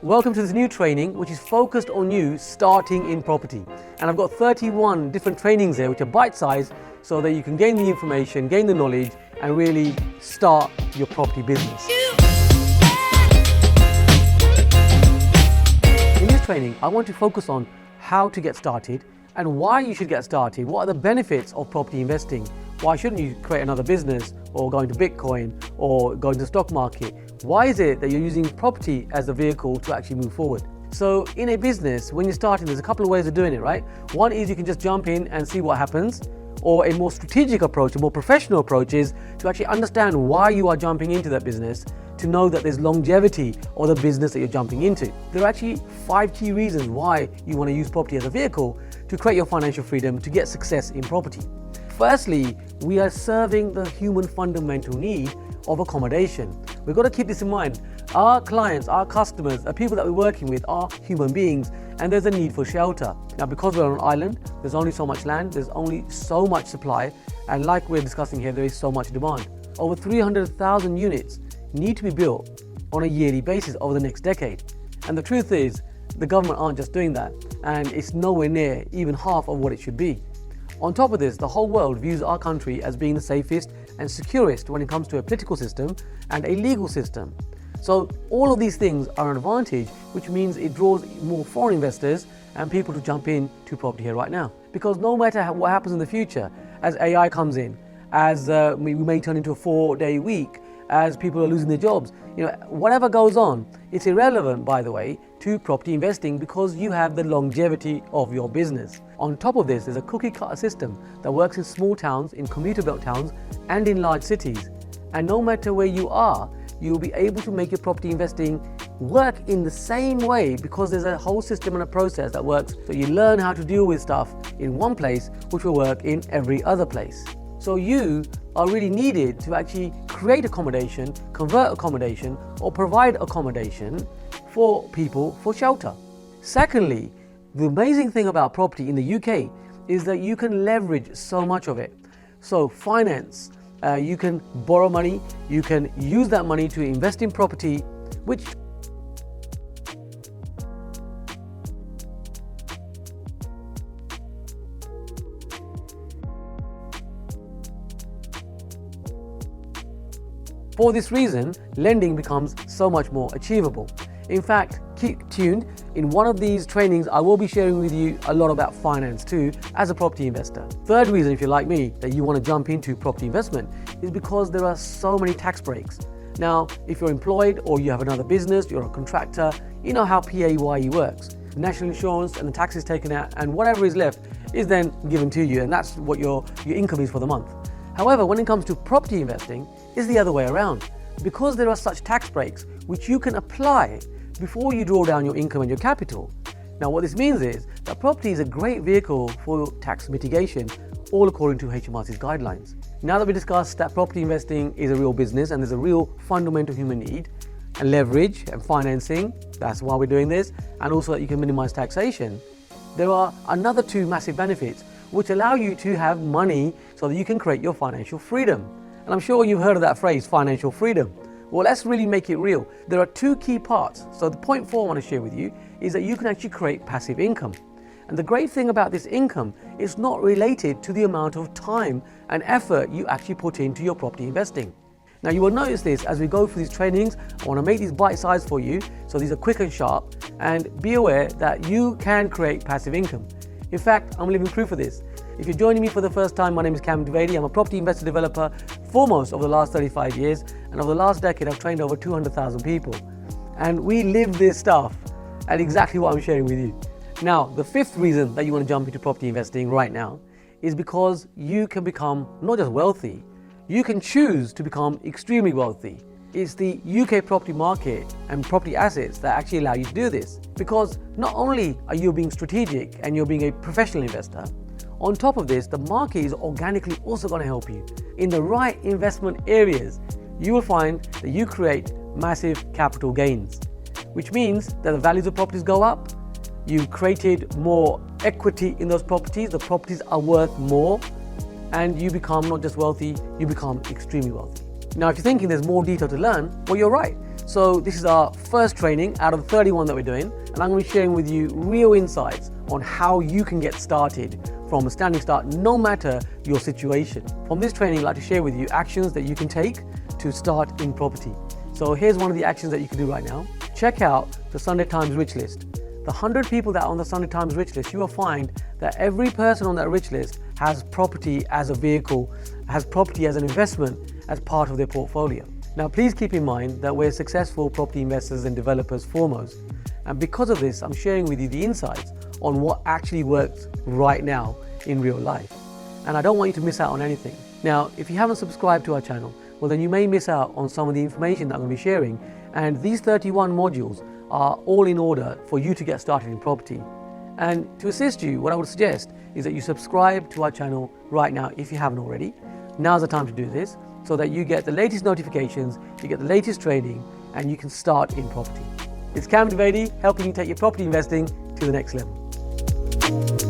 Welcome to this new training which is focused on you starting in property. And I've got 31 different trainings here which are bite-sized so that you can gain the information, gain the knowledge and really start your property business. In this training, I want to focus on how to get started and why you should get started. What are the benefits of property investing? Why shouldn't you create another business or go into Bitcoin or go into the stock market? Why is it that you're using property as a vehicle to actually move forward? So in a business, when you're starting, there's a couple of ways of doing it, right? One is you can just jump in and see what happens, or a more strategic approach, a more professional approach is to actually understand why you are jumping into that business, to know that there's longevity of the business that you're jumping into. There are actually 5 key reasons why you want to use property as a vehicle to create your financial freedom, to get success in property. Firstly, we are serving the human fundamental need of accommodation. We've got to keep this in mind. Our clients, our customers, the people that we're working with are human beings, and there's a need for shelter. Now, because we're on an island, there's only so much land, there's only so much supply, and like we're discussing here, there is so much demand. Over 300,000 units need to be built on a yearly basis over the next decade. And the truth is, the government aren't just doing that, and it's nowhere near even half of what it should be. On top of this, the whole world views our country as being the safest and securest when it comes to a political system and a legal system. So all of these things are an advantage, which means it draws more foreign investors and people to jump in to property here right now. Because no matter what happens in the future, as AI comes in, as we may turn into a 4-day week, as people are losing their jobs, whatever goes on, it's irrelevant, by the way, to property investing because you have the longevity of your business. On top of this, there's a cookie cutter system that works in small towns, in commuter belt towns, and in large cities. And no matter where you are, you'll be able to make your property investing work in the same way because there's a whole system and a process that works. So you learn how to deal with stuff in one place, which will work in every other place. So you are really needed to actually create accommodation, convert accommodation, or provide accommodation for people for shelter. Secondly, the amazing thing about property in the UK is that you can leverage so much of it. So finance, you can borrow money, you can use that money to invest in property, which for this reason, lending becomes so much more achievable. In fact, keep tuned. In one of these trainings, I will be sharing with you a lot about finance too, as a property investor. Third reason, if you're like me, that you want to jump into property investment is because there are so many tax breaks. Now, if you're employed or you have another business, you're a contractor, you know how PAYE works. The national insurance and the tax is taken out, and whatever is left is then given to you, and that's what your income is for the month. However, when it comes to property investing, it's the other way around. Because there are such tax breaks which you can apply before you draw down your income and your capital. Now, what this means is that property is a great vehicle for tax mitigation, all according to HMRC's guidelines. Now that we discussed that property investing is a real business and there's a real fundamental human need, and leverage and financing, that's why we're doing this, and also that you can minimize taxation, there are another 2 massive benefits which allow you to have money so that you can create your financial freedom. And I'm sure you've heard of that phrase, financial freedom. Well, let's really make it real. There are 2 key parts. So the point 4 I want to share with you is that you can actually create passive income. And the great thing about this income is not related to the amount of time and effort you actually put into your property investing. Now, you will notice this as we go through these trainings. I want to make these bite-sized for you, so these are quick and sharp, and be aware that you can create passive income. In fact, I'm living proof of this. If you're joining me for the first time, my name is Cam Dwivedi. I'm a property investor developer, foremost over the last 35 years, and over the last decade, I've trained over 200,000 people. And we live this stuff, and exactly what I'm sharing with you. Now, the 5th reason that you want to jump into property investing right now is because you can become not just wealthy, you can choose to become extremely wealthy. It's the UK property market and property assets that actually allow you to do this. Because not only are you being strategic and you're being a professional investor, on top of this, the market is organically also going to help you. In the right investment areas, you will find that you create massive capital gains, which means that the values of properties go up, you've created more equity in those properties, the properties are worth more, and you become not just wealthy, you become extremely wealthy. Now, if you're thinking there's more detail to learn, well, you're right. So this is our first training out of the 31 that we're doing, and I'm going to be sharing with you real insights on how you can get started from a standing start, no matter your situation. From this training, I'd like to share with you actions that you can take to start in property. So here's one of the actions that you can do right now. Check out the Sunday Times Rich List. The 100 people that are on the Sunday Times Rich List, you will find that every person on that rich list has property as a vehicle, has property as an investment as part of their portfolio. Now, please keep in mind that we're successful property investors and developers foremost. And because of this, I'm sharing with you the insights on what actually works right now in real life. And I don't want you to miss out on anything. Now, if you haven't subscribed to our channel, well, then you may miss out on some of the information that I'm going to be sharing. And these 31 modules are all in order for you to get started in property. And to assist you, what I would suggest is that you subscribe to our channel right now if you haven't already. Now's the time to do this so that you get the latest notifications, you get the latest training, and you can start in property. It's Cam Dwivedi helping you take your property investing to the next level.